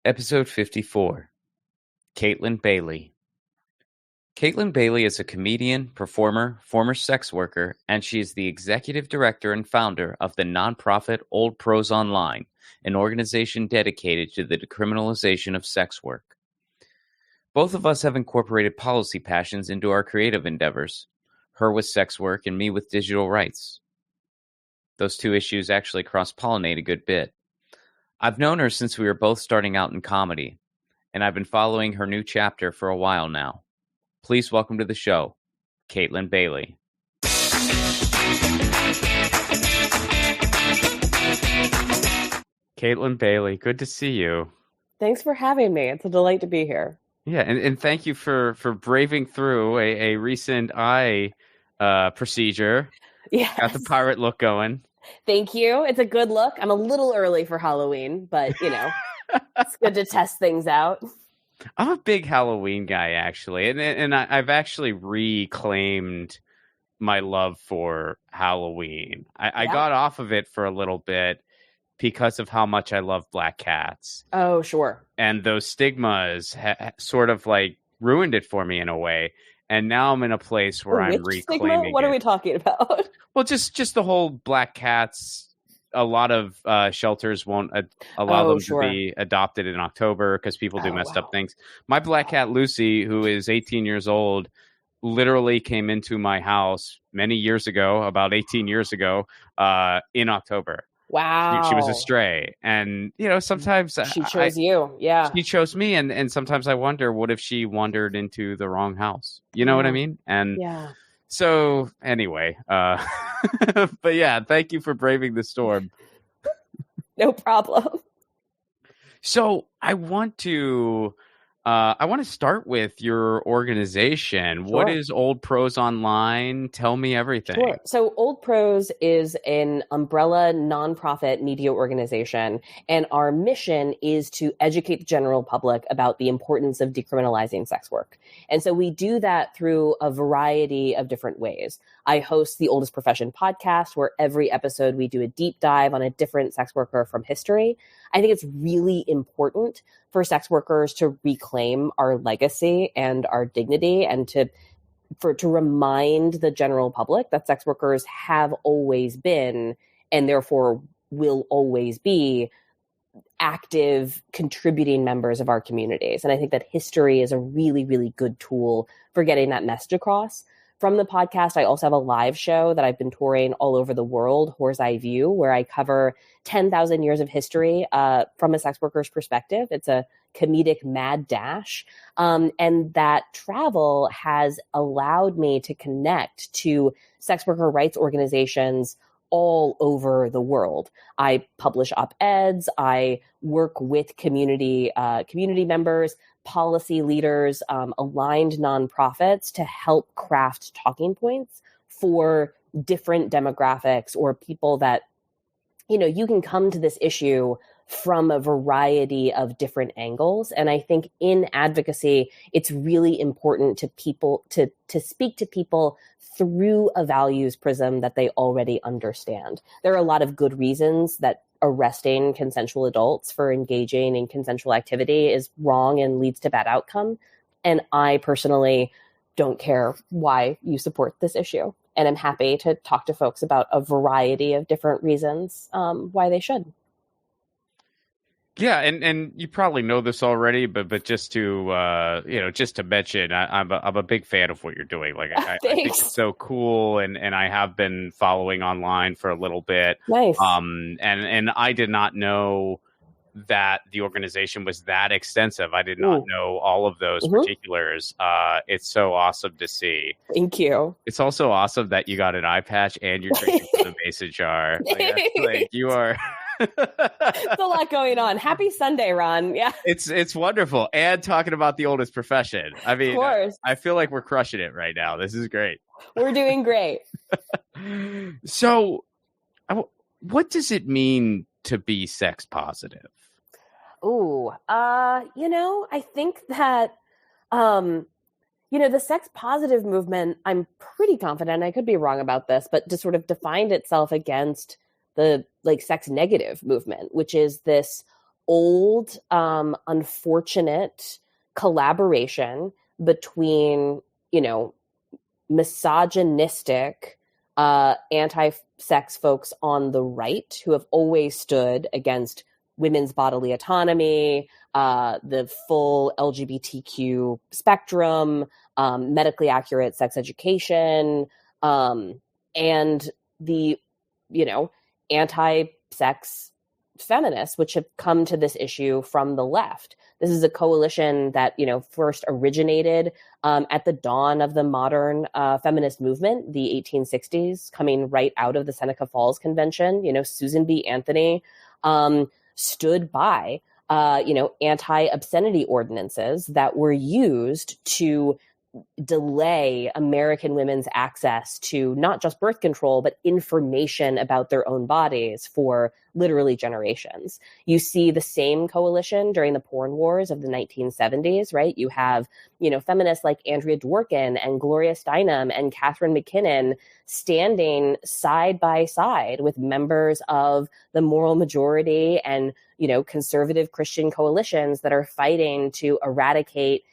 Episode 54, Kaytlin Bailey. Kaytlin Bailey is a comedian, performer, former sex worker, and she is the executive director and founder of the nonprofit Old Pros Online, an organization dedicated to the decriminalization of sex work. Both of us have incorporated policy passions into our creative endeavors, her with sex work and me with digital rights. Those two issues actually cross-pollinate a good bit. I've known her since we were both starting out in comedy, and I've been following her new chapter for a while now. Please welcome to the show, Kaytlin Bailey. Kaytlin Bailey, good to see you. Thanks for having me. It's a delight to be here. Yeah, and thank you for braving through a recent eye procedure. Yeah, got the pirate look going. Thank you. It's a good look. I'm a little early for Halloween, but, it's good to test things out. I'm a big Halloween guy, actually. And I've actually reclaimed my love for Halloween. I got off of it for a little bit because of how much I love black cats. Oh, sure. And those stigmas sort of like ruined it for me in a way. And now I'm in a place where I'm reclaiming stigma? What are we talking about? Well, just the whole black cats. A lot of shelters won't allow them to be adopted in October because people do messed up things. My black cat, Lucy, who is 18 years old, literally came into my house many years ago, about 18 years ago, in October. Wow. She was a stray. And, sometimes she chose you. Yeah. She chose me. And sometimes I wonder, what if she wandered into the wrong house? You know what I mean? And so anyway, but yeah, thank you for braving the storm. No problem. So I want to start with your organization. Sure. What is Old Pros Online? Tell me everything. Sure. So Old Pros is an umbrella nonprofit media organization, and our mission is to educate the general public about the importance of decriminalizing sex work. And so we do that through a variety of different ways. I host the Oldest Profession podcast, where every episode we do a deep dive on a different sex worker from history. I think it's really important for sex workers to reclaim our legacy and our dignity, and to remind the general public that sex workers have always been, and therefore will always be, active contributing members of our communities. And I think that history is a really, really good tool for getting that message across. From the podcast, I also have a live show that I've been touring all over the world, Horsey View, where I cover 10,000 years of history from a sex worker's perspective. It's a comedic mad dash. And that travel has allowed me to connect to sex worker rights organizations all over the world. I publish op-eds. I work with community members, policy leaders, aligned nonprofits to help craft talking points for different demographics or people that, you can come to this issue from a variety of different angles. And I think in advocacy, it's really important to people to speak to people through a values prism that they already understand. There are a lot of good reasons that arresting consensual adults for engaging in consensual activity is wrong and leads to bad outcome. And I personally don't care why you support this issue. And I'm happy to talk to folks about a variety of different reasons why they should. Yeah, and you probably know this already, but just to mention, I'm a big fan of what you're doing. Like I think it's so cool, and I have been following online for a little bit. Nice. And I did not know that the organization was that extensive. I did not know all of those particulars. It's so awesome to see. Thank you. It's also awesome that you got an eye patch and you're drinking from the mason jar. Like you are. There's a lot going on. Happy Sunday, Ron. Yeah, it's wonderful. And talking about the oldest profession. I mean, of course. I feel like we're crushing it right now. This is great. We're doing great. So, what does it mean to be sex positive? Ooh, I think that, the sex positive movement, I'm pretty confident, I could be wrong about this, but just sort of defined itself against the sex negative movement, which is this old, unfortunate collaboration between, misogynistic, anti-sex folks on the right who have always stood against women's bodily autonomy, the full LGBTQ spectrum, medically accurate sex education, and the, anti-sex feminists, which have come to this issue from the left. This is a coalition that, first originated at the dawn of the modern feminist movement, the 1860s, coming right out of the Seneca Falls Convention. Susan B. Anthony stood by, anti-obscenity ordinances that were used to delay American women's access to not just birth control, but information about their own bodies for literally generations. You see the same coalition during the porn wars of the 1970s, right? You have, feminists like Andrea Dworkin and Gloria Steinem and Catherine McKinnon standing side by side with members of the moral majority and, conservative Christian coalitions that are fighting to eradicate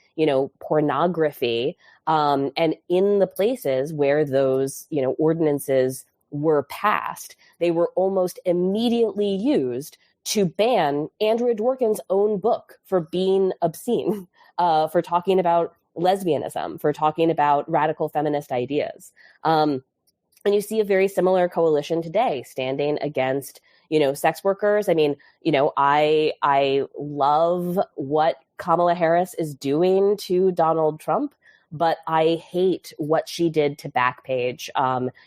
pornography, and in the places where those, ordinances were passed, they were almost immediately used to ban Andrea Dworkin's own book for being obscene, for talking about lesbianism, for talking about radical feminist ideas. And you see a very similar coalition today standing against, sex workers. I mean, I love what Kamala Harris is doing to Donald Trump, but I hate what she did to Backpage,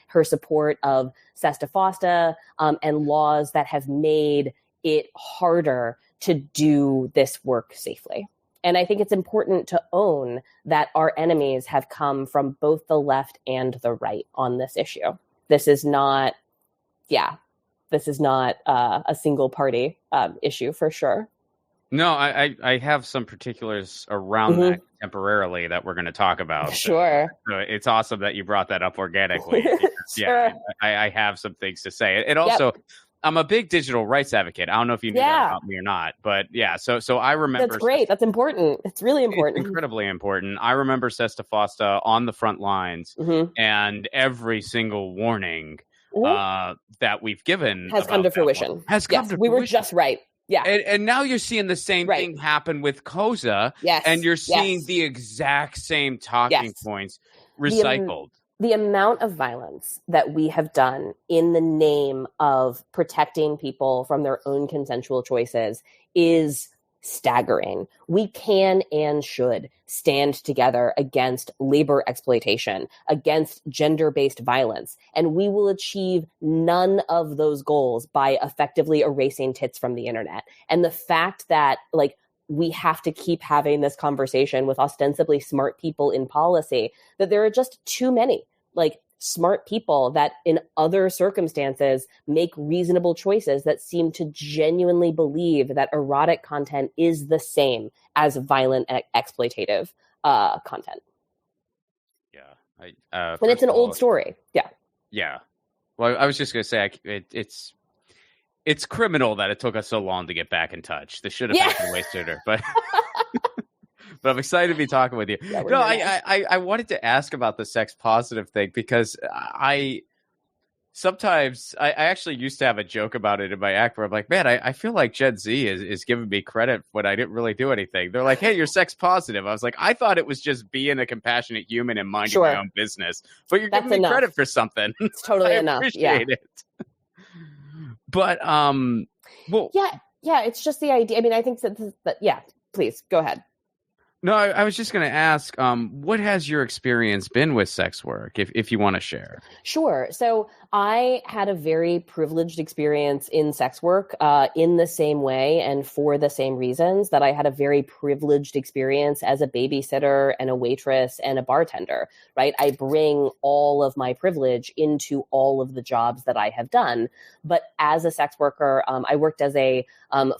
her support of Sesta Fosta, and laws that have made it harder to do this work safely. And I think it's important to own that our enemies have come from both the left and the right on this issue. This is not, a single party issue for sure. No, I have some particulars around that temporarily that we're going to talk about. Sure. So it's awesome that you brought that up organically. Sure. Yeah, I have some things to say. And also, I'm a big digital rights advocate. I don't know if you knew that about me or not, but yeah. So I remember. That's great. That's important. It's really important. It's incredibly important. I remember Sesta Fosta on the front lines, and every single warning that we've given has come to fruition. We were just right. Yeah. And now you're seeing the same thing happen with COSA. Yes. And you're seeing the exact same talking points recycled. The amount of violence that we have done in the name of protecting people from their own consensual choices is staggering. We can and should stand together against labor exploitation, against gender-based violence, and we will achieve none of those goals by effectively erasing tits from the internet. And the fact that, we have to keep having this conversation with ostensibly smart people in policy, that there are just too many, smart people that in other circumstances make reasonable choices that seem to genuinely believe that erotic content is the same as violent exploitative content. Yeah. And it's an old story. Yeah. Yeah. Well, I was just going to say, it's criminal that it took us so long to get back in touch. This should have happened way sooner, but... But I'm excited to be talking with you. Yeah, no, I wanted to ask about the sex positive thing because I actually used to have a joke about it in my act where I'm like, man, I feel like Gen Z is giving me credit when I didn't really do anything. They're like, hey, you're sex positive. I was like, I thought it was just being a compassionate human and minding my own business, but you're giving me credit for something. It's totally enough. Appreciate it. But well, yeah, it's just the idea. I mean, I think that please go ahead. No, I was just going to ask, what has your experience been with sex work, if you want to share? Sure. So I had a very privileged experience in sex work in the same way and for the same reasons that I had a very privileged experience as a babysitter and a waitress and a bartender, right? I bring all of my privilege into all of the jobs that I have done. But as a sex worker, I worked as a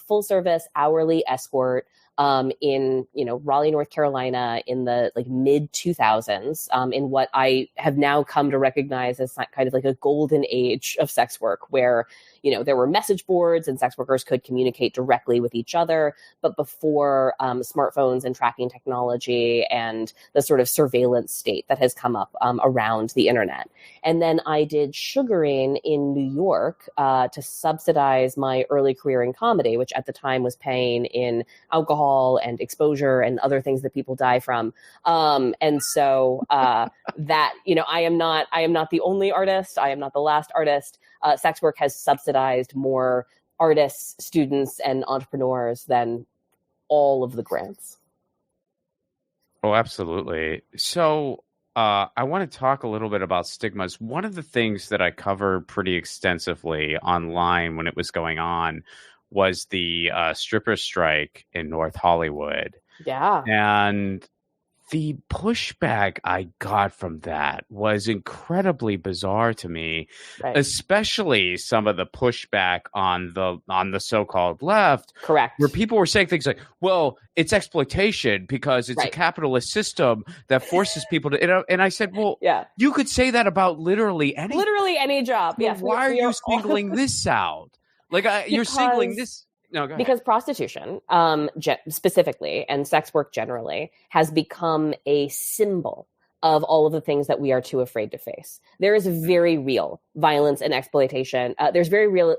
full service hourly escort in Raleigh, North Carolina in the mid 2000s, in what I have now come to recognize as kind of like a golden age of sex work, where there were message boards and sex workers could communicate directly with each other, but before smartphones and tracking technology and the sort of surveillance state that has come up around the internet. And then I did sugaring in New York to subsidize my early career in comedy, which at the time was paying in alcohol and exposure and other things that people die from. And so that, I am not the only artist. I am not the last artist. Sex work has subsidized more artists, students, and entrepreneurs than all of the grants. Oh, absolutely. So I want to talk a little bit about stigmas. One of the things that I covered pretty extensively online when it was going on was the stripper strike in North Hollywood. Yeah. And the pushback I got from that was incredibly bizarre to me, right. Especially some of the pushback on the so-called left. Correct. Where people were saying things like, well, it's exploitation because it's right. a capitalist system that forces people to, and I said, well, yeah. You could say that about literally any job. So yes. Why are you singling this out? Like you're singling this. No, go ahead. Because prostitution, specifically, and sex work generally, has become a symbol of all of the things that we are too afraid to face. There is very real violence and exploitation. There's very real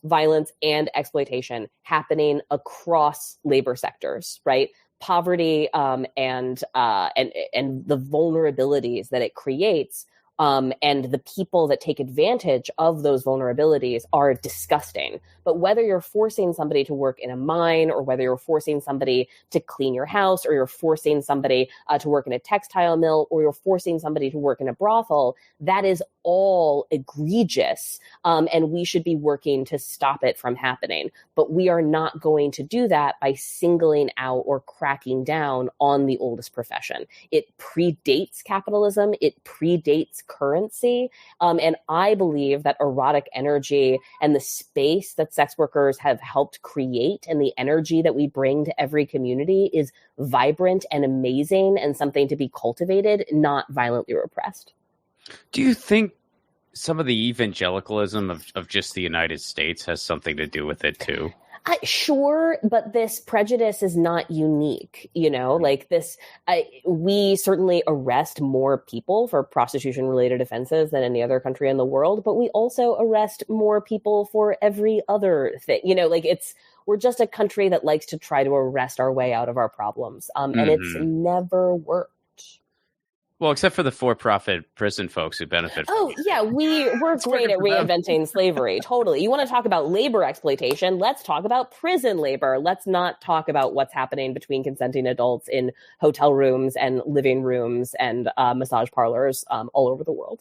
violence and exploitation happening across labor sectors, right? Poverty and the vulnerabilities that it creates. And the people that take advantage of those vulnerabilities are disgusting. But whether you're forcing somebody to work in a mine, or whether you're forcing somebody to clean your house, or you're forcing somebody to work in a textile mill, or you're forcing somebody to work in a brothel, that is all egregious. And we should be working to stop it from happening. But we are not going to do that by singling out or cracking down on the oldest profession. It predates capitalism. It predates currency. And I believe that erotic energy and the space that sex workers have helped create and the energy that we bring to every community is vibrant and amazing and something to be cultivated, not violently repressed. Do you think some of the evangelicalism of just the United States has something to do with it too? Sure, but this prejudice is not unique, like this, we certainly arrest more people for prostitution-related offenses than any other country in the world, but we also arrest more people for every other thing, we're just a country that likes to try to arrest our way out of our problems, and it's never worked. Well, except for the for-profit prison folks who benefit from it. Yeah, we're great at reinventing slavery. Totally. You want to talk about labor exploitation? Let's talk about prison labor. Let's not talk about what's happening between consenting adults in hotel rooms and living rooms and massage parlors all over the world.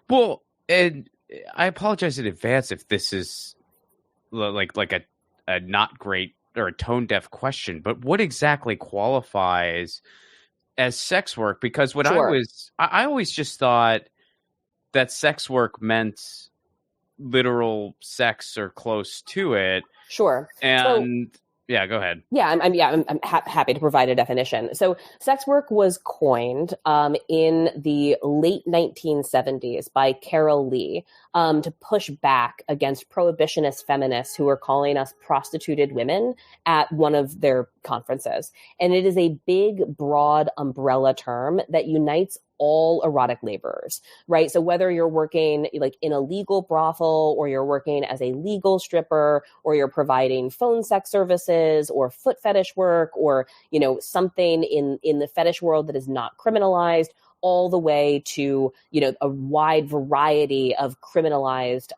Well, and I apologize in advance if this is like a not great or a tone-deaf question, but what exactly qualifies as sex work? Because when I always just thought that sex work meant literal sex or close to it. Sure. And yeah, go ahead. Yeah, I'm happy to provide a definition. So sex work was coined in the late 1970s by Carol Lee to push back against prohibitionist feminists who were calling us prostituted women at one of their conferences. And it is a big, broad umbrella term that unites all erotic laborers, right? So whether you're working like in a legal brothel, or you're working as a legal stripper, or you're providing phone sex services or foot fetish work, or, something in the fetish world that is not criminalized, all the way to, a wide variety of criminalized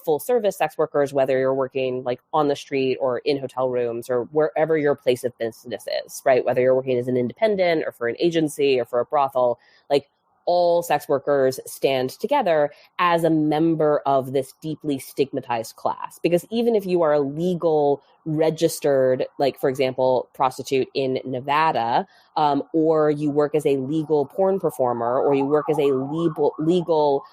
full service sex workers, whether you're working like on the street or in hotel rooms or wherever your place of business is, right? Whether you're working as an independent or for an agency or for a brothel, like all sex workers stand together as a member of this deeply stigmatized class. Because even if you are a legal registered, like, for example, prostitute in Nevada, or you work as a legal porn performer, or you work as a legal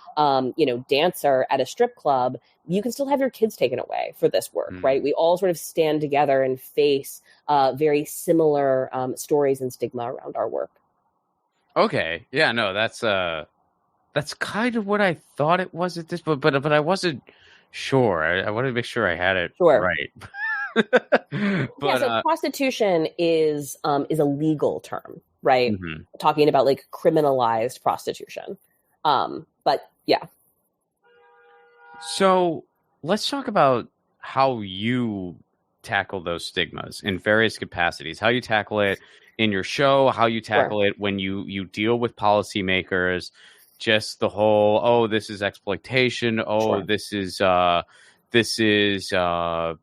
dancer at a strip club, you can still have your kids taken away for this work, right? We all sort of stand together and face very similar stories and stigma around our work. Okay. Yeah, no, that's That's kind of what I thought it was at this, but I wasn't sure. I wanted to make sure I had it Sure. right. Yeah, But so prostitution is a legal term, right? Talking about like criminalized prostitution. But yeah. So let's talk about how you tackle those stigmas in various capacities. How you tackle it in your show, how you tackle it when you deal with policymakers. Just the whole, oh, this is exploitation. Oh, this is this is I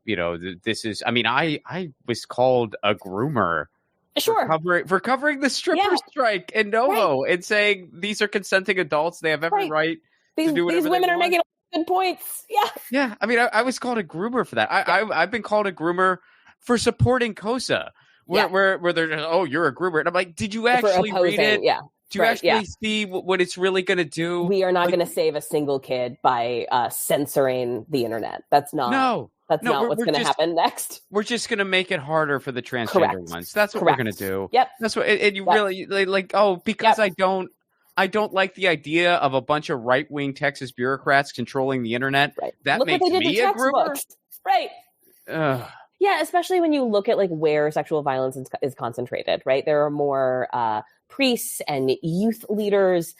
mean, I was called a groomer for covering the stripper strike in Novo and saying these are consenting adults, they have every right to do whatever these women they are want. making good points. Yeah, I mean, I was called a groomer for that. I've been called a groomer for supporting COSA, where they're just, oh, you're a groomer, and I'm like, did you actually read it? Yeah. Do you actually see what it's really going to do? We are not going to save a single kid by censoring the internet. That's not what's going to happen next. We're just going to make it harder for the transgender ones. That's what we're going to do. Yep. That's what. And you really like, oh, because I don't like the idea of a bunch of right-wing Texas bureaucrats controlling the internet. Right. That makes me a groomer. Right. Yeah, especially when you look at like where sexual violence is concentrated, right? There are more priests and youth leaders.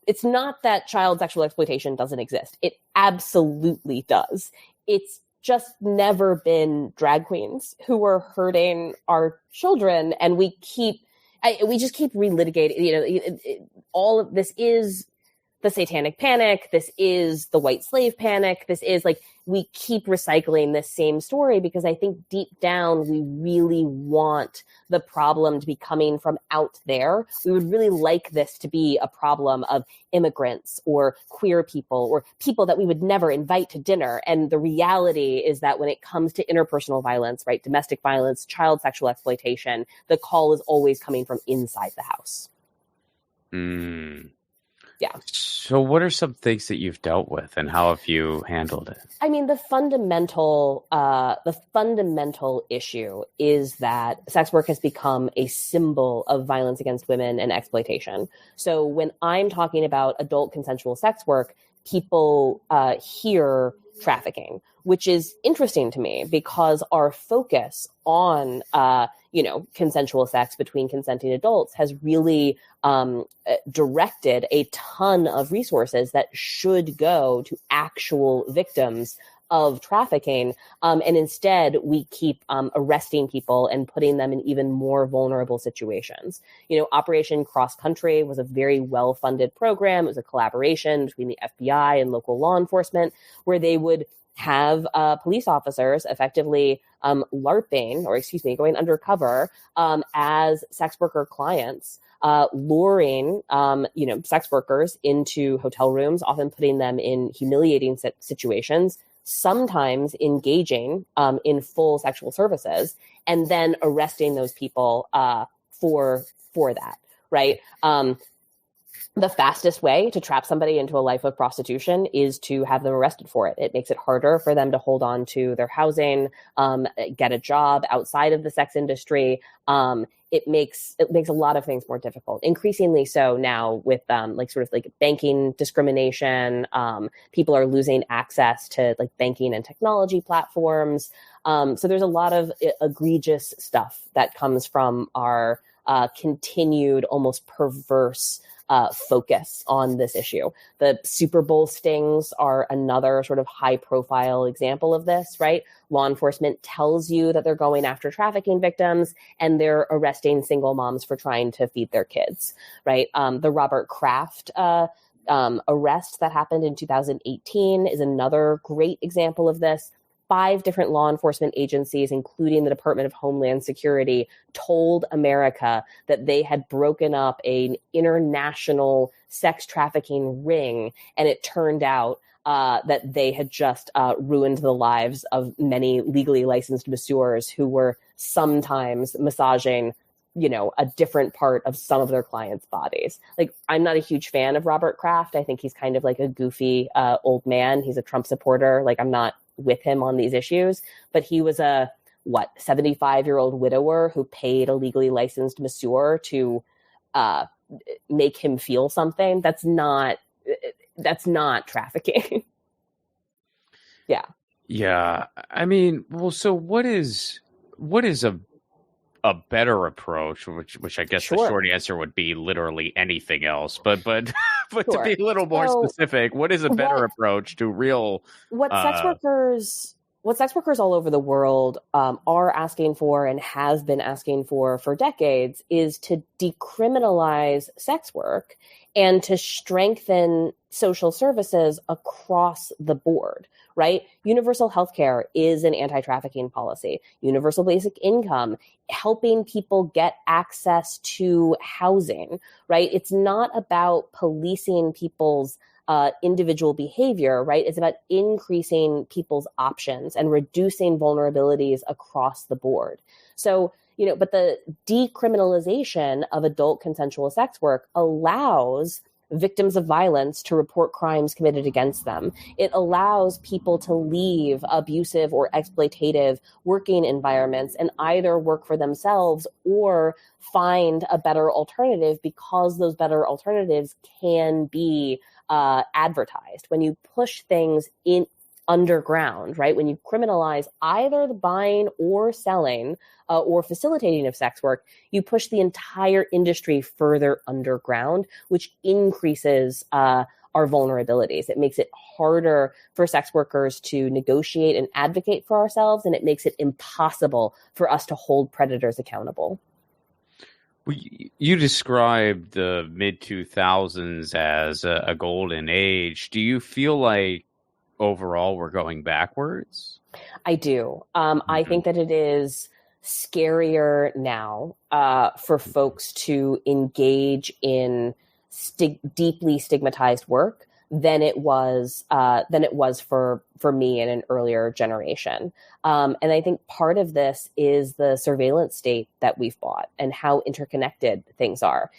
It's not that child sexual exploitation doesn't exist. It absolutely does. It's just never been drag queens who are hurting our children, and we just keep relitigating. All of this is the satanic panic. This is the white slave panic. This is like, we keep recycling this same story because I think deep down, we really want the problem to be coming from out there. We would really like this to be a problem of immigrants or queer people or people that we would never invite to dinner. And the reality is that when it comes to interpersonal violence, right, domestic violence, child sexual exploitation, the call is always coming from inside the house. Yeah. So what are some things that you've dealt with and how have you handled it? I mean, the fundamental issue is that sex work has become a symbol of violence against women and exploitation. So when I'm talking about adult consensual sex work, people hear trafficking, which is interesting to me because our focus on consensual sex between consenting adults has really directed a ton of resources that should go to actual victims of trafficking. And instead, we keep arresting people and putting them in even more vulnerable situations. Operation Cross Country was a very well-funded program. It was a collaboration between the FBI and local law enforcement where they would have police officers effectively going undercover as sex worker clients, luring, sex workers into hotel rooms, often putting them in humiliating situations, sometimes engaging in full sexual services, and then arresting those people for that, right? The fastest way to trap somebody into a life of prostitution is to have them arrested for it. It makes it harder for them to hold on to their housing, get a job outside of the sex industry. It makes a lot of things more difficult, increasingly so now with banking discrimination. People are losing access to like banking and technology platforms. So there's a lot of egregious stuff that comes from our continued, almost perverse focus on this issue. The Super Bowl stings are another sort of high profile example of this, right? Law enforcement tells you that they're going after trafficking victims and they're arresting single moms for trying to feed their kids, right? The Robert Kraft arrest that happened in 2018 is another great example of this. 5 different law enforcement agencies, including the Department of Homeland Security, told America that they had broken up an international sex trafficking ring. And it turned out that they had just ruined the lives of many legally licensed masseurs who were sometimes massaging a different part of some of their clients' bodies. Like, I'm not a huge fan of Robert Kraft. I think he's kind of like a goofy old man. He's a Trump supporter. Like, I'm not with him on these issues, but he was a 75-year-old widower who paid a legally licensed masseur to make him feel something, that's not trafficking. Yeah. Yeah. I mean, well, so what is a better approach, which I guess the short answer would be literally anything else. But but to be a little more specific, what is a better approach to real sex workers all over the world are asking for and have been asking for decades is to decriminalize sex work and to strengthen social services across the board, right? Universal healthcare is an anti-trafficking policy. Universal basic income, helping people get access to housing, right? It's not about policing people's individual behavior, right? It's about increasing people's options and reducing vulnerabilities across the board. So, but the decriminalization of adult consensual sex work allows victims of violence to report crimes committed against them. It allows people to leave abusive or exploitative working environments and either work for themselves or find a better alternative, because those better alternatives can be advertised. When you push things in underground, right? When you criminalize either the buying or selling or facilitating of sex work, you push the entire industry further underground, which increases our vulnerabilities. It makes it harder for sex workers to negotiate and advocate for ourselves, and it makes it impossible for us to hold predators accountable. You described the mid-2000s as a golden age. Do you feel like overall we're going backwards? I do. I think that it is scarier now for folks to engage in deeply stigmatized work than it was for me in an earlier generation. And I think part of this is the surveillance state that we've bought and how interconnected things are.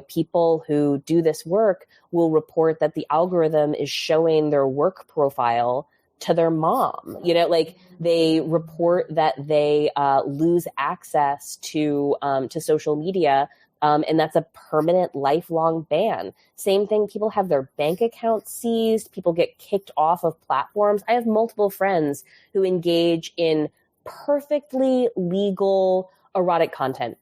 People who do this work will report that the algorithm is showing their work profile to their mom. They report that they lose access to social media. And that's a permanent, lifelong ban. Same thing, people have their bank accounts seized. People get kicked off of platforms. I have multiple friends who engage in perfectly legal erotic content,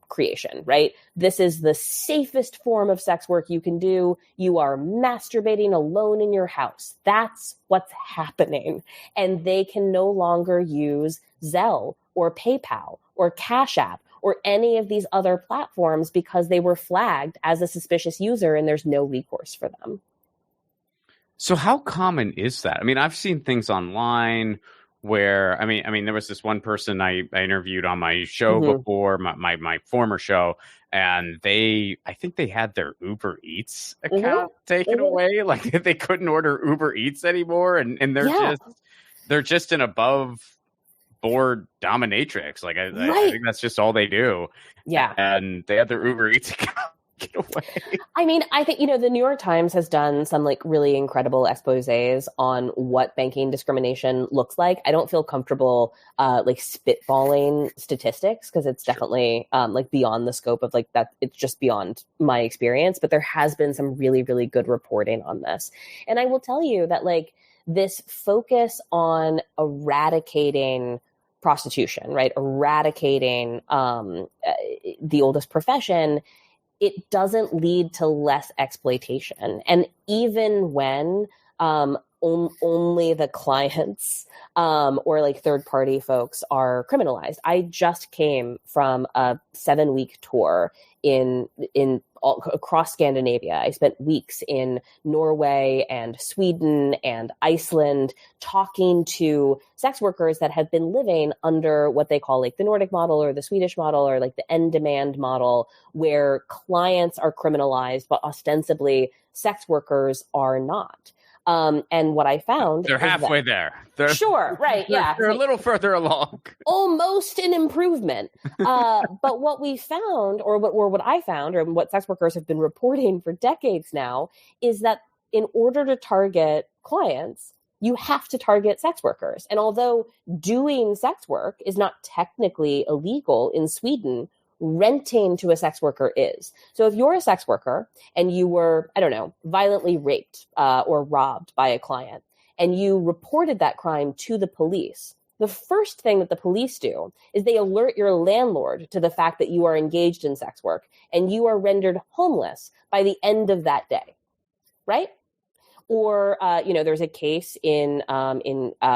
creation, right? This is the safest form of sex work you can do. You are masturbating alone in your house. That's what's happening. And they can no longer use Zelle or PayPal or Cash App or any of these other platforms because they were flagged as a suspicious user and there's no recourse for them. So how common is that? I mean, I've seen things online where, I mean, there was this one person I interviewed on my show before, my former show, and I think they had their Uber Eats account taken away. Like they couldn't order Uber Eats anymore. And they're just an above board dominatrix. Like I think that's just all they do. Yeah. And they had their Uber Eats account get away. I mean, I think, the New York Times has done some really incredible exposés on what banking discrimination looks like. I don't feel comfortable spitballing statistics because it's definitely beyond the scope of that. It's just beyond my experience, but there has been some really, really good reporting on this. And I will tell you that this focus on eradicating prostitution, right? Eradicating the oldest profession, it doesn't lead to less exploitation. And even when only the clients or third-party folks are criminalized. I just came from a 7-week tour across Scandinavia. I spent weeks in Norway and Sweden and Iceland talking to sex workers that have been living under what they call the Nordic model or the Swedish model or the end demand model, where clients are criminalized, but ostensibly sex workers are not. And what I found, they're halfway there. Sure, right, yeah, they're a little further along. Almost an improvement. But what we found, or what I found, or what sex workers have been reporting for decades now, is that in order to target clients, you have to target sex workers. And although doing sex work is not technically illegal in Sweden, renting to a sex worker is. So if you're a sex worker and you were, I don't know, violently raped or robbed by a client, and you reported that crime to the police, the first thing that the police do is they alert your landlord to the fact that you are engaged in sex work, and you are rendered homeless by the end of that day, right? Or, there's a case in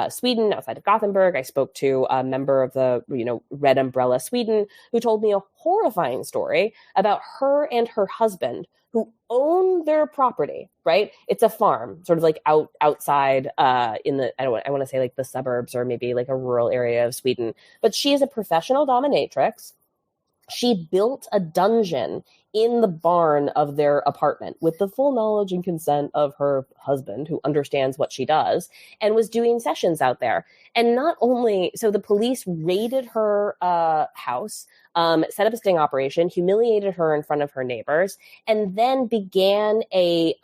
Sweden, outside of Gothenburg. I spoke to a member of the, Red Umbrella Sweden, who told me a horrifying story about her and her husband who own their property, right? It's a farm, sort of like outside in the, I want to say like the suburbs or maybe like a rural area of Sweden. But she is a professional dominatrix. She built a dungeon in the barn of their apartment with the full knowledge and consent of her husband, who understands what she does, and was doing sessions out there. And not only, so the police raided her house, set up a sting operation, humiliated her in front of her neighbors, and then began a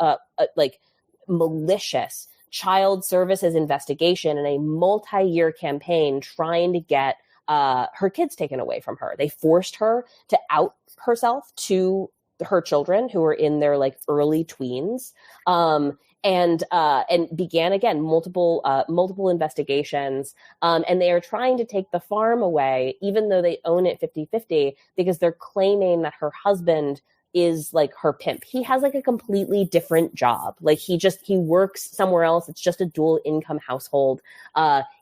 malicious child services investigation and a multi-year campaign trying to get her kids taken away from her. They forced her to out herself to her children, who were in their like early tweens, and began again multiple investigations. And they are trying to take the farm away, even though they own it 50-50, because they're claiming that her husband is like her pimp. He has like a completely different job. Like he works somewhere else. It's just a dual income household.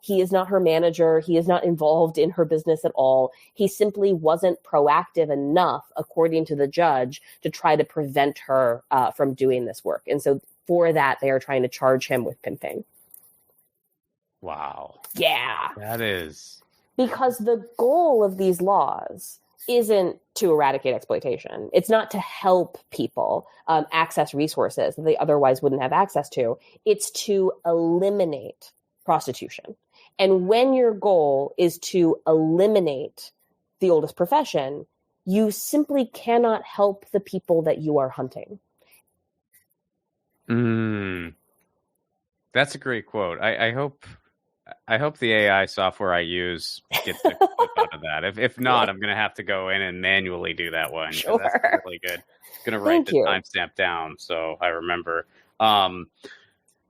He is not her manager. He is not involved in her business at all. He simply wasn't proactive enough, according to the judge, to try to prevent her from doing this work. And so for that, they are trying to charge him with pimping. Wow. Yeah. That is. Because the goal of these laws isn't to eradicate exploitation. It's not to help people access resources that they otherwise wouldn't have access to. It's to eliminate prostitution. And when your goal is to eliminate the oldest profession, you simply cannot help the people that you are hunting. That's a great quote. I hope the AI software I use gets a clip out of that. If not, I'm going to have to go in and manually do that one. Sure. That's really good. I'm going to write the timestamp down so I remember.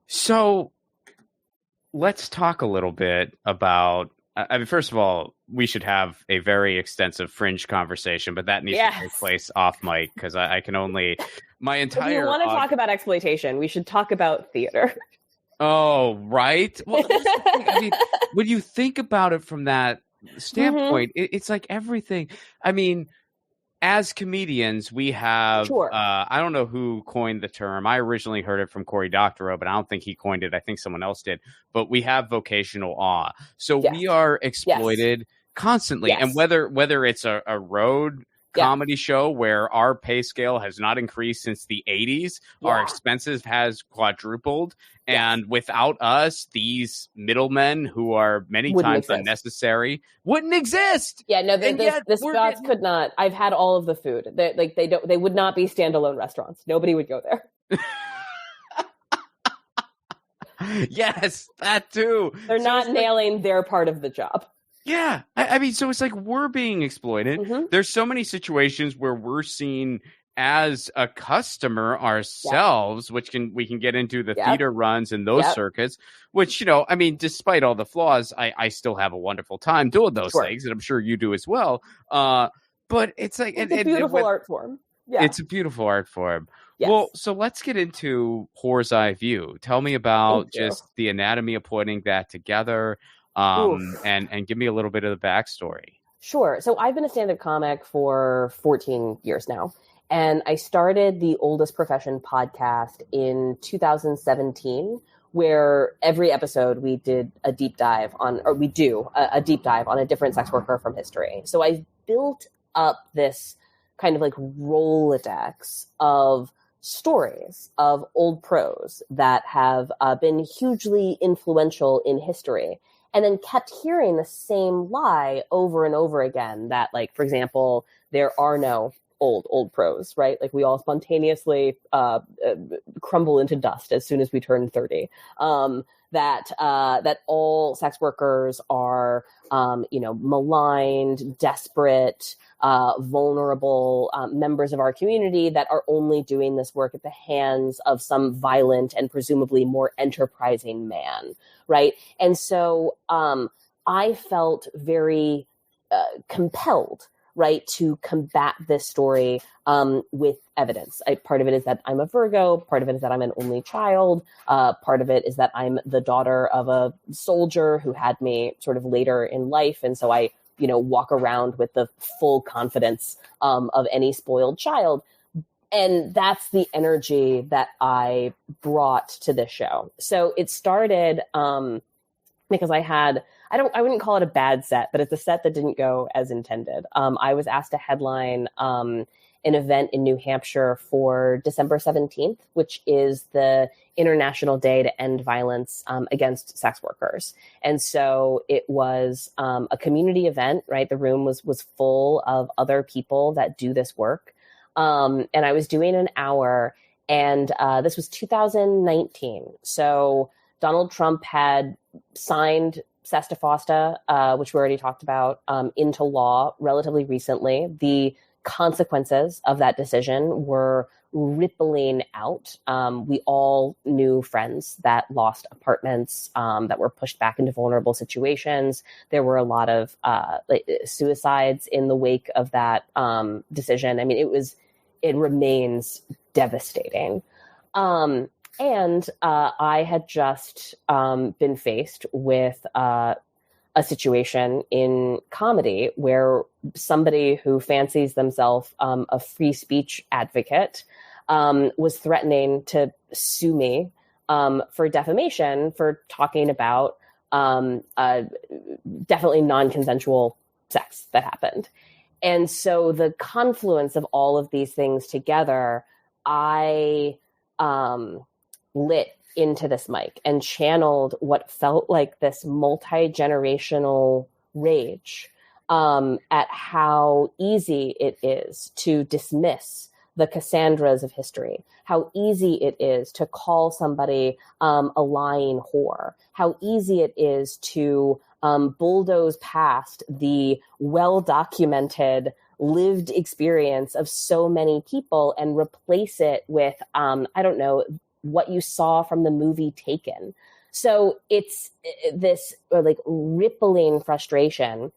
So let's talk a little bit about, first of all, we should have a very extensive fringe conversation, but that needs to take place off mic because I can only, my entire... If you want to talk about exploitation, we should talk about theater. Oh, right. Well, I mean, when you think about it from that standpoint, it's like everything. I mean, as comedians, we have, I don't know who coined the term. I originally heard it from Cory Doctorow, but I don't think he coined it. I think someone else did. But we have vocational awe. So we are exploited constantly. And whether it's a road comedy show where our pay scale has not increased since the 80s, our expenses has quadrupled. And without us, these middlemen who are many times unnecessary wouldn't exist. Yeah, no, the spots could not. I've had all of the food. They would not be standalone restaurants. Nobody would go there. Yes, that too. They're not nailing their part of the job. Yeah. I mean, so it's like we're being exploited. There's so many situations where we're seen as a customer ourselves, which we can get into the theater runs and those circuits, which, I mean, despite all the flaws, I still have a wonderful time doing those things, and I'm sure you do as well. But it's like it's a beautiful art form. Yeah. It's a beautiful art form. Yes. Well, so let's get into Horsey View. Tell me about just the anatomy of putting that together, and give me a little bit of the backstory. Sure. So I've been a stand-up comic for 14 years now. And I started the Oldest Profession podcast in 2017, where every episode we did a deep dive on, or we do a deep dive on a different sex worker from history. So I built up this kind of like Rolodex of stories of old pros that have been hugely influential in history, and then kept hearing the same lie over and over again that, like, for example, there are no old pros, right? Like we all spontaneously crumble into dust as soon as we turn 30. That all sex workers are, maligned, desperate, vulnerable members of our community that are only doing this work at the hands of some violent and presumably more enterprising man, right? And so I felt very compelled, right, to combat this story with evidence. Part of it is that I'm a Virgo. Part of it is that I'm an only child. Part of it is that I'm the daughter of a soldier who had me sort of later in life. And so I, walk around with the full confidence of any spoiled child. And that's the energy that I brought to this show. So it started because I wouldn't call it a bad set, but it's a set that didn't go as intended. I was asked to headline an event in New Hampshire for December 17th, which is the International Day to End Violence Against Sex Workers. And so it was a community event, right? The room was full of other people that do this work. And I was doing an hour, and this was 2019. So Donald Trump had signed Sesta Fosta, which we already talked about, into law relatively recently. The consequences of that decision were rippling out. We all knew friends that lost apartments, that were pushed back into vulnerable situations. There were a lot of suicides in the wake of that decision. I mean, it remains devastating. And I had just been faced with a situation in comedy where somebody who fancies themselves a free speech advocate was threatening to sue me for defamation for talking about definitely non-consensual sex that happened. And so the confluence of all of these things together, I lit into this mic and channeled what felt like this multi-generational rage at how easy it is to dismiss the Cassandras of history, how easy it is to call somebody a lying whore, how easy it is to bulldoze past the well-documented lived experience of so many people and replace it with, what you saw from the movie Taken. So it's this rippling frustration.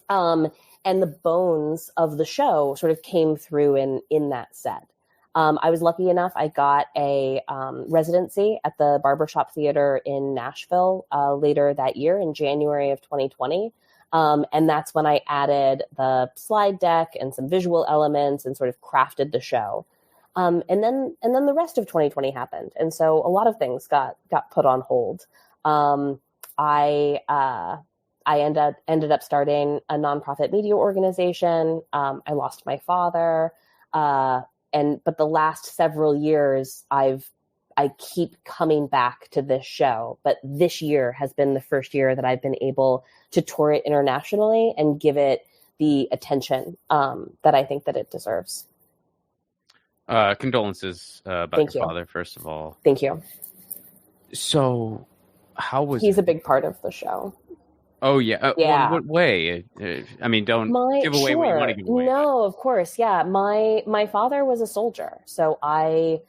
And the bones of the show sort of came through in that set. I was lucky enough, I got a residency at the Barbershop Theater in Nashville later that year in January of 2020. And that's when I added the slide deck and some visual elements and sort of crafted the show. And then the rest of 2020 happened. And so a lot of things got put on hold. I ended up starting a nonprofit media organization. I lost my father. But the last several years, I keep coming back to this show. But this year has been the first year that I've been able to tour it internationally and give it the attention that I think that it deserves. Condolences about your father, first of all. Thank you. So, how was he's a big part of the show? Oh yeah. Yeah. Well, what way? I mean, don't give away what you want to give away. No, of course. Yeah. My father was a soldier, so I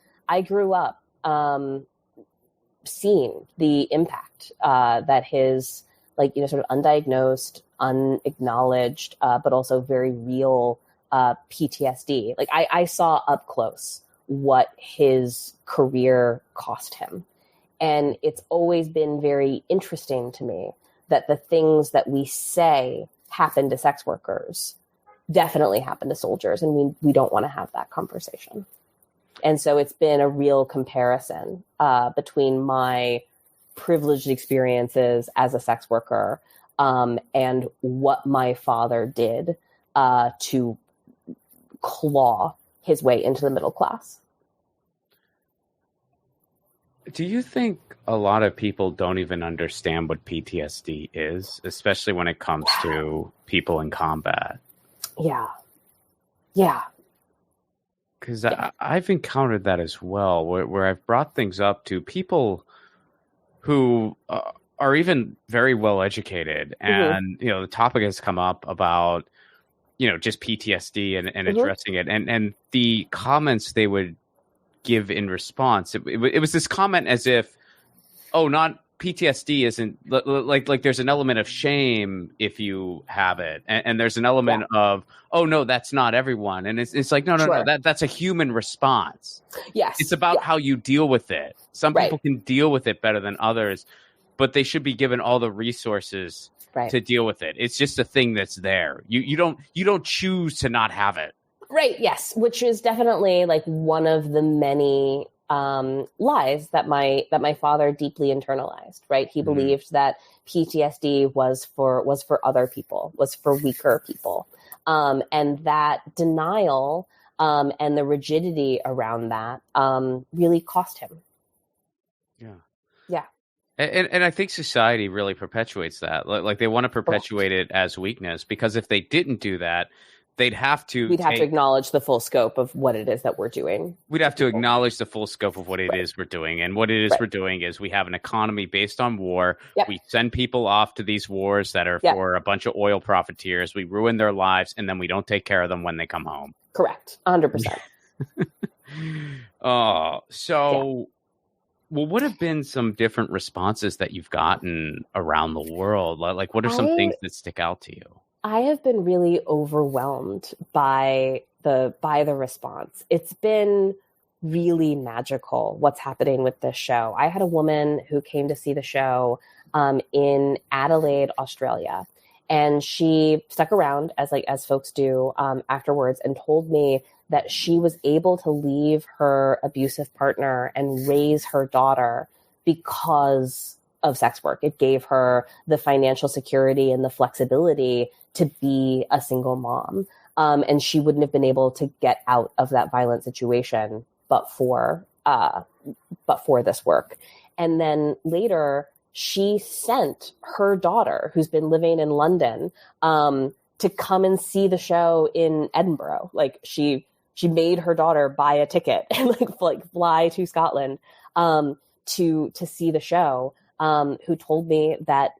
grew up seeing the impact that his sort of undiagnosed, unacknowledged, but also very real PTSD. I saw up close what his career cost him. And it's always been very interesting to me that the things that we say happen to sex workers definitely happen to soldiers. And we don't want to have that conversation. And so it's been a real comparison between my privileged experiences as a sex worker and what my father did to claw his way into the middle class. Do you think a lot of people don't even understand what PTSD is, especially when it comes to people in combat? Yeah. Because I've encountered that as well, where I've brought things up to people who are even very well educated, and the topic has come up about just PTSD and addressing it, and the comments they would give in response, it was this comment as if, oh, not PTSD isn't like there's an element of shame if you have it, and there's an element of, oh no, that's not everyone, and it's like no, that's a human response. Yes, it's about how you deal with it. Some people can deal with it better than others, but they should be given all the resources to deal with it. It's just a thing that's there. You don't choose to not have it. Right. Yes, which is definitely like one of the many lies that my father deeply internalized. Right. He believed that PTSD was for other people, was for weaker people, and that denial and the rigidity around that really cost him. Yeah. Yeah. And I think society really perpetuates that. Like they want to perpetuate it as weakness, because if they didn't do that, we'd have to acknowledge the full scope of what it is that we're doing. We'd have to acknowledge the full scope of what it is we're doing. And what it is we're doing is we have an economy based on war. Yep. We send people off to these wars that are for a bunch of oil profiteers. We ruin their lives, and then we don't take care of them when they come home. Correct. 100%. Well, what have been some different responses that you've gotten around the world? Like, what are some things that stick out to you? I have been really overwhelmed by the response. It's been really magical what's happening with this show. I had a woman who came to see the show in Adelaide, Australia, and she stuck around as folks do afterwards, and told me that she was able to leave her abusive partner and raise her daughter because of sex work. It gave her the financial security and the flexibility to be a single mom. And she wouldn't have been able to get out of that violent situation but for this work. And then later, she sent her daughter, who's been living in London, to come and see the show in Edinburgh. Like she made her daughter buy a ticket and like fly to Scotland to see the show. Who told me that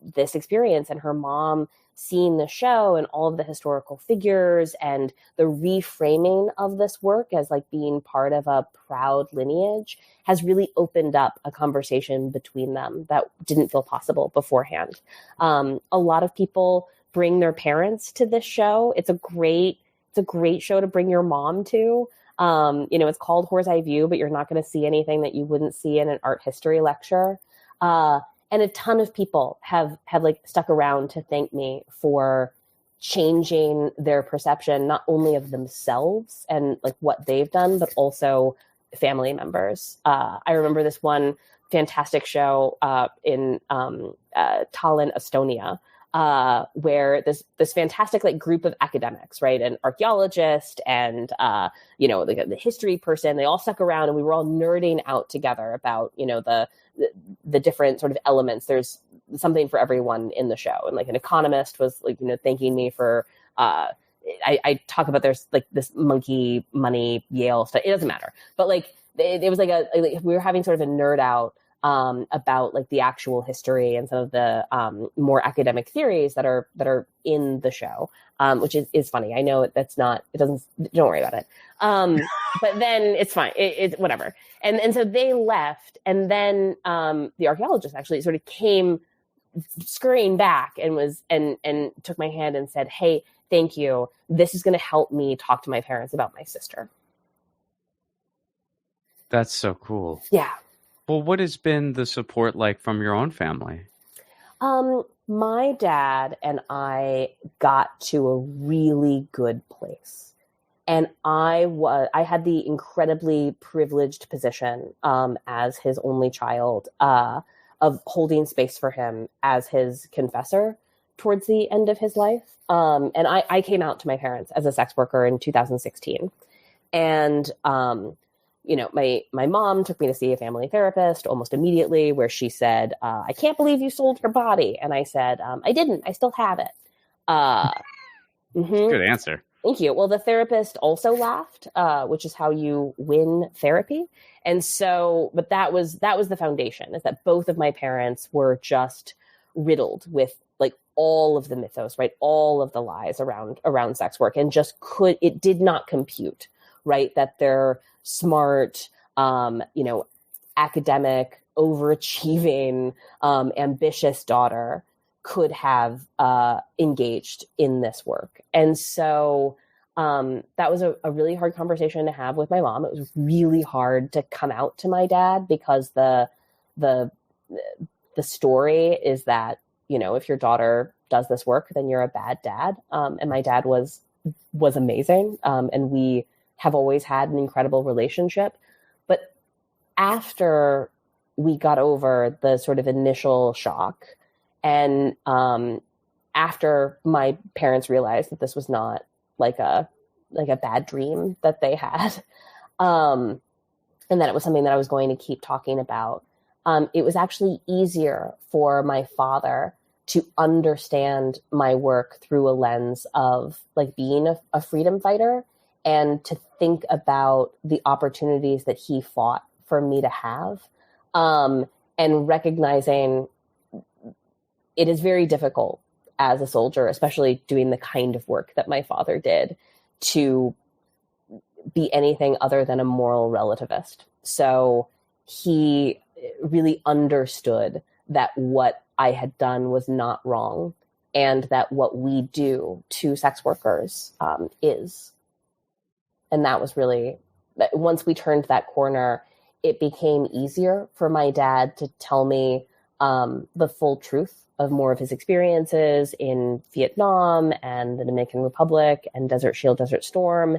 this experience and her mom seeing the show and all of the historical figures and the reframing of this work as like being part of a proud lineage has really opened up a conversation between them that didn't feel possible beforehand. A lot of people bring their parents to this show. It's a great show to bring your mom to. It's called Horsey View, but you're not going to see anything that you wouldn't see in an art history lecture. And a ton of people have like stuck around to thank me for changing their perception, not only of themselves and like what they've done, but also family members. I remember this one fantastic show in Tallinn, Estonia, where this fantastic like group of academics, right, an archaeologist and the history person, they all stuck around and we were all nerding out together about the different sort of elements. There's something for everyone in the show, and like an economist was like thanking me for I talk about there's like this monkey money Yale stuff. It doesn't matter, but like it was like we were having sort of a nerd out about like the actual history and some of the more academic theories that are in the show, which is funny. I know don't worry about it. But then it's fine. It's whatever. And so they left, and then the archaeologist actually sort of came scurrying back and took my hand and said, "Hey, thank you. This is going to help me talk to my parents about my sister." That's so cool. Yeah. Well, what has been the support like from your own family? My dad and I got to a really good place. And I had the incredibly privileged position as his only child of holding space for him as his confessor towards the end of his life. And I came out to my parents as a sex worker in 2016. And my mom took me to see a family therapist almost immediately, where she said, "I can't believe you sold your body." And I said, "I didn't. I still have it." Good answer. Thank you. Well, the therapist also laughed, which is how you win therapy. And so, but that was the foundation, is that both of my parents were just riddled with like all of the mythos, right? All of the lies around sex work, and it did not compute, right? That their smart, academic, overachieving, ambitious daughter could have engaged in this work. And so that was a really hard conversation to have with my mom. It was really hard to come out to my dad, because the story is that, if your daughter does this work, then you're a bad dad. And my dad was amazing. And we have always had an incredible relationship. But after we got over the sort of initial shock, and after my parents realized that this was not like a bad dream that they had, and that it was something that I was going to keep talking about, it was actually easier for my father to understand my work through a lens of like being a freedom fighter, and to think about the opportunities that he fought for me to have, and recognizing it is very difficult as a soldier, especially doing the kind of work that my father did, to be anything other than a moral relativist. So he really understood that what I had done was not wrong, and that what we do to sex workers is. And that was really, once we turned that corner, it became easier for my dad to tell me the full truth of more of his experiences in Vietnam and the Dominican Republic and Desert Shield, Desert Storm.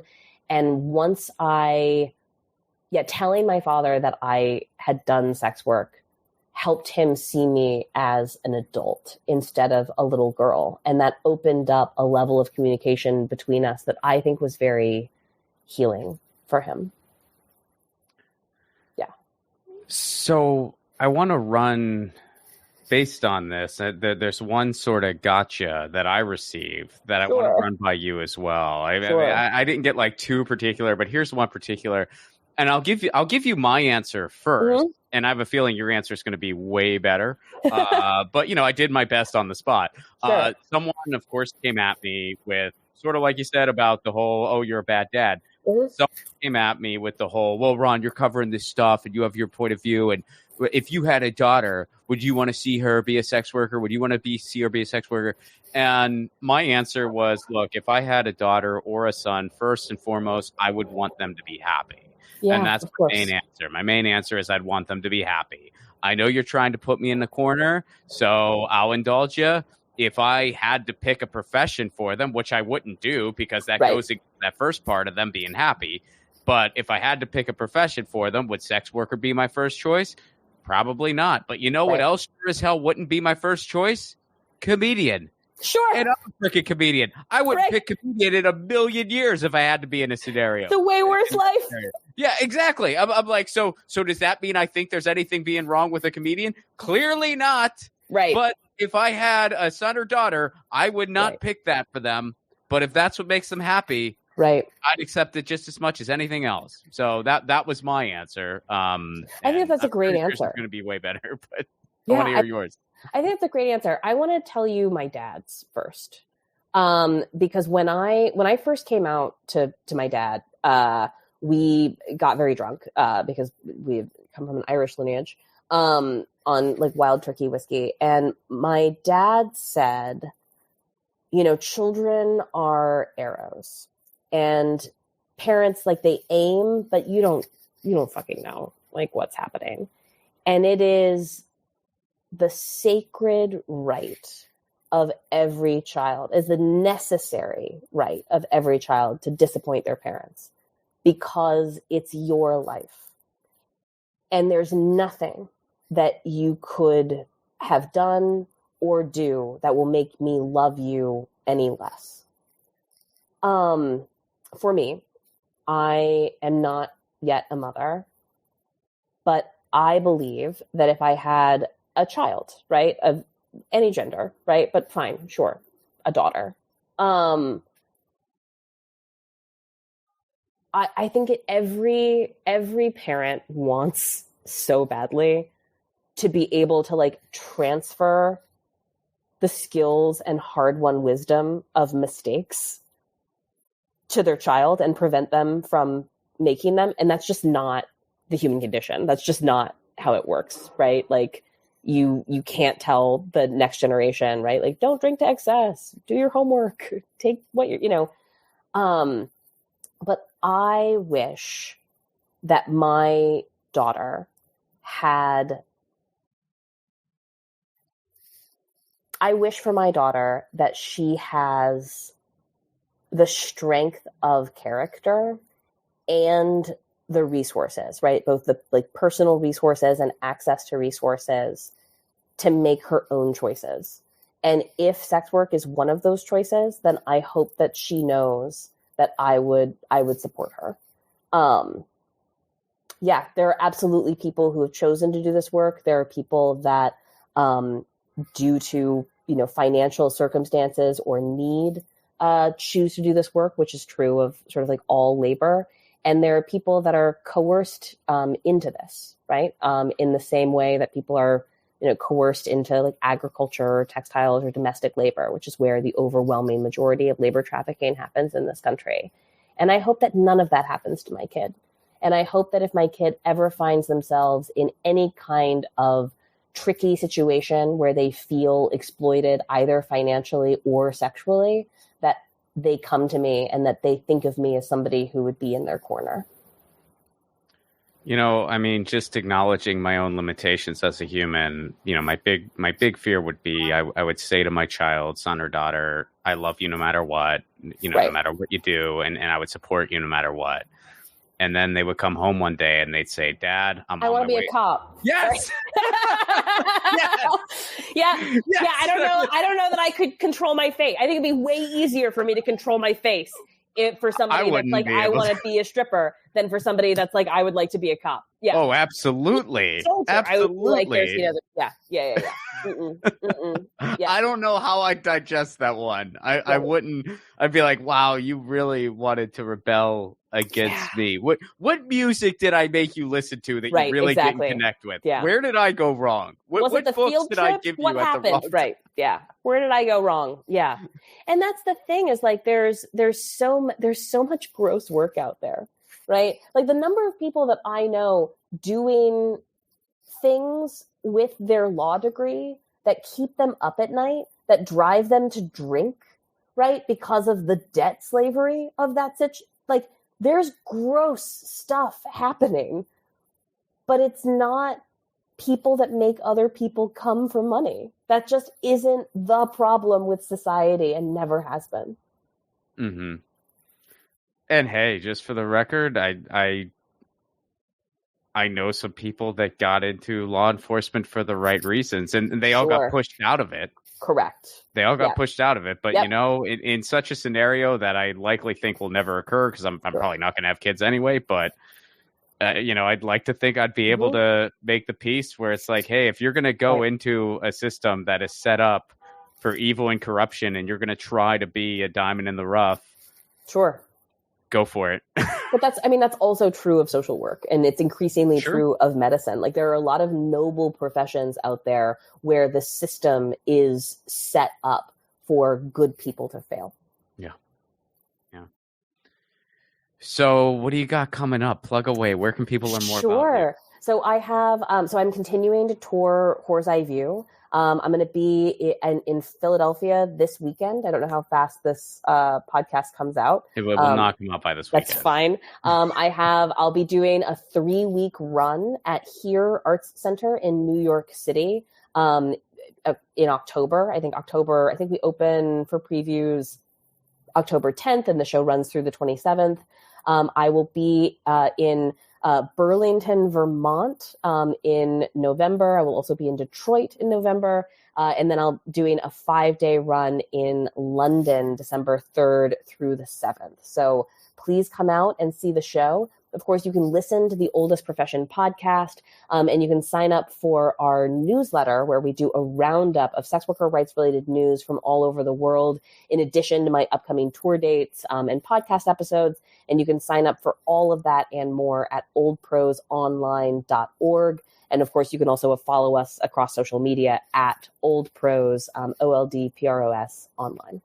And once telling my father that I had done sex work helped him see me as an adult instead of a little girl. And that opened up a level of communication between us that I think was very healing for him. Yeah. So I want to run based on this. There's one sort of gotcha that I received that I want to run by you as well. I didn't get like too particular, but here's one particular, and I'll give you my answer first. Mm-hmm. And I have a feeling your answer is going to be way better. But I did my best on the spot. Sure. Someone, of course, came at me with sort of like you said about the whole, "Oh, you're a bad dad." Mm-hmm. Someone came at me with the whole, "Well, Ron, you're covering this stuff and you have your point of view. And if you had a daughter, would you want to see her be a sex worker? Would you want to see her be a sex worker?" And my answer was, look, if I had a daughter or a son, first and foremost, I would want them to be happy. Yeah, and that's my main answer. My main answer is I'd want them to be happy. I know you're trying to put me in the corner, so I'll indulge you. If I had to pick a profession for them, which I wouldn't do because that goes into that first part of them being happy. But if I had to pick a profession for them, would sex worker be my first choice? Probably not. But you know what else sure as hell wouldn't be my first choice? Comedian. Sure. And I'm a freaking comedian. I wouldn't pick comedian in a million years if I had to be in a scenario. The way worse life. Yeah, exactly. I'm like, so does that mean I think there's anything being wrong with a comedian? Clearly not. Right. But if I had a son or daughter, I would not pick that for them. But if that's what makes them happy, I'd accept it just as much as anything else. So that was my answer. I think that's a great answer. It's going to be way better, but I want to hear yours. I think it's a great answer. I want to tell you my dad's first, because when I first came out to my dad, we got very drunk because we come from an Irish lineage, on like wild turkey whiskey, and my dad said, children are arrows, and parents, like, they aim, but you don't fucking know like what's happening, and it is the sacred right of every child, is the necessary right of every child to disappoint their parents, because it's your life. And there's nothing that you could have done or do that will make me love you any less. For me, I am not yet a mother, but I believe that if I had a child, right, of any gender, right, but fine, sure, a daughter, I think every parent wants so badly to be able to like transfer the skills and hard-won wisdom of mistakes to their child and prevent them from making them. And that's just not the human condition. That's just not how it works, right? Like you can't tell the next generation, right? Like, don't drink to excess, do your homework, take what you're, but I wish that my daughter I wish for my daughter that she has the strength of character and the resources, right? Both the like personal resources and access to resources to make her own choices. And if sex work is one of those choices, then I hope that she knows that I would support her. Yeah, there are absolutely people who have chosen to do this work. There are people that, due to, financial circumstances or need, choose to do this work, which is true of sort of like all labor. And there are people that are coerced into this, right? In the same way that people are, coerced into like agriculture or textiles or domestic labor, which is where the overwhelming majority of labor trafficking happens in this country. And I hope that none of that happens to my kid. And I hope that if my kid ever finds themselves in any kind of tricky situation where they feel exploited either financially or sexually, that they come to me and that they think of me as somebody who would be in their corner. Just acknowledging my own limitations as a human, my big fear would be I would say to my child, son or daughter, I love you no matter what, Right. no matter what you do, and I would support you no matter what. And then they would come home one day and they'd say, Dad, I want to be a cop. Yes. Yeah. I don't know that I could control my fate. I think it'd be way easier for me to control my face for somebody that's like, I want to be a stripper than for somebody that's like, I would like to be a cop. Yeah. Oh, absolutely. Absolutely. Yeah. I don't know how I'd digest that one. I wouldn't. I'd be like, wow, you really wanted to rebel against me. What music did I make you listen to that you really didn't connect with? Yeah. Where did I go wrong? What books did I give what you happened? at the wrong Right. Yeah. Where did I go wrong? Yeah. And that's the thing is like there's so much gross work out there, right? Like the number of people that I know doing things with their law degree that keep them up at night, that drive them to drink, right? Because of the debt slavery of that situation. Like there's gross stuff happening, but it's not people that make other people come for money. That just isn't the problem with society and never has been. Mm-hmm. And hey, just for the record, I know some people that got into law enforcement for the right reasons, and they all got pushed out of it. Correct. They all got pushed out of it. But, in such a scenario that I likely think will never occur because I'm probably not going to have kids anyway. But, I'd like to think I'd be able to make the peace where it's like, hey, if you're going to go into a system that is set up for evil and corruption and you're going to try to be a diamond in the rough. Sure. Go for it. But that's also true of social work, and it's increasingly true of medicine. Like there are a lot of noble professions out there where the system is set up for good people to fail. Yeah. So what do you got coming up? Plug away. Where can people learn more about you? Sure. So I have, I'm continuing to tour Horsey View. I'm going to be in Philadelphia this weekend. I don't know how fast this podcast comes out. It will not come out by this weekend. That's fine. I'll be doing a 3-week run at Here Arts Center in New York City in October. I think we open for previews October 10th, and the show runs through the 27th. I will be in Burlington, Vermont in November. I will also be in Detroit in November. And then I'll doing a 5-day run in London, December 3rd through the 7th. So please come out and see the show. Of course, you can listen to the Oldest Profession podcast, and you can sign up for our newsletter where we do a roundup of sex worker rights-related news from all over the world, in addition to my upcoming tour dates and podcast episodes. And you can sign up for all of that and more at oldprosonline.org. And of course, you can also follow us across social media at oldpros, OLDPROS online.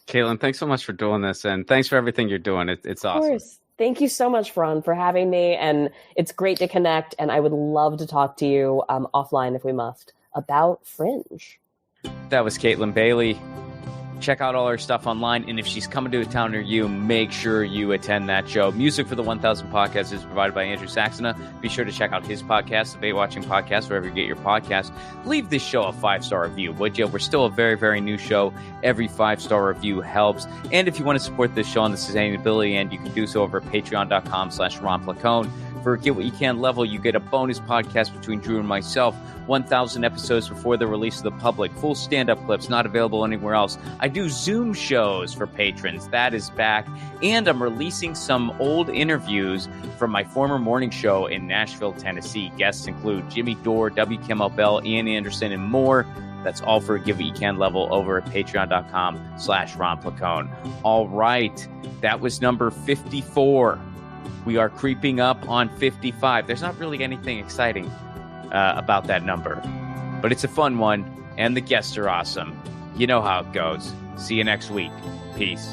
Kaytlin, thanks so much for doing this, and thanks for everything you're doing. It's awesome. Of course. Thank you so much, Ron, for having me. And it's great to connect. And I would love to talk to you offline if we must about Fringe. That was Kaytlin Bailey. Check out all her stuff online. And if she's coming to a town near you, make sure you attend that show. Music for the 1000 Podcast is provided by Andrew Saxena. Be sure to check out his podcast, the Bay Watching Podcast, wherever you get your podcast. Leave this show a 5-star review, would you? We're still a very, very new show. Every 5-star review helps. And if you want to support this show on the sustainability end, you can do so over at patreon.com/Ron Placone. For Get What You Can level, you get a bonus podcast between Drew and myself, 1,000 episodes before the release to the public, full stand-up clips not available anywhere else. I do Zoom shows for patrons. That is back. And I'm releasing some old interviews from my former morning show in Nashville, Tennessee. Guests include Jimmy Dore, W. Kimmel Bell, Ian Anderson, and more. That's all for Give What You Can level over at patreon.com/Ron Placone. All right. That was number 54. We are creeping up on 55. There's not really anything exciting about that number, but it's a fun one, and the guests are awesome. You know how it goes. See you next week. Peace.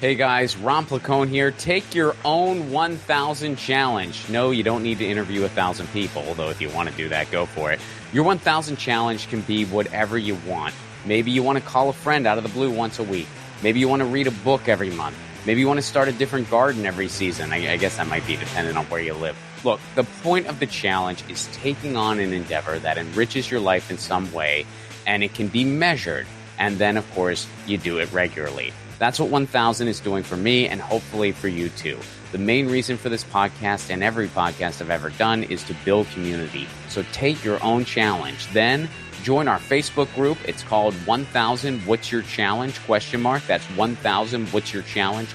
Hey guys, Ron Placone here. Take your own 1,000 challenge. No, you don't need to interview 1,000 people, although if you want to do that, go for it. Your 1,000 challenge can be whatever you want. Maybe you want to call a friend out of the blue once a week. Maybe you want to read a book every month. Maybe you want to start a different garden every season. I guess that might be dependent on where you live. Look, the point of the challenge is taking on an endeavor that enriches your life in some way, and it can be measured. And then, of course, you do it regularly. That's what 1,000 is doing for me, and hopefully for you too. The main reason for this podcast and every podcast I've ever done is to build community. So take your own challenge. Then join our Facebook group. It's called 1,000 What's Your Challenge? ? That's 1,000 What's Your Challenge ?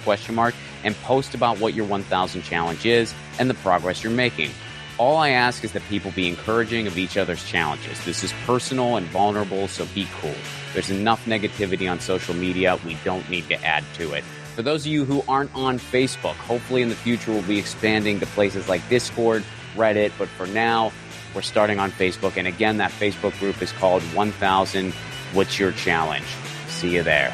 And post about what your 1,000 challenge is and the progress you're making. All I ask is that people be encouraging of each other's challenges. This is personal and vulnerable, so be cool. There's enough negativity on social media. We don't need to add to it. For those of you who aren't on Facebook, hopefully in the future we'll be expanding to places like Discord, Reddit, but for now, we're starting on Facebook. And again, that Facebook group is called 1,000 What's Your Challenge? See you there.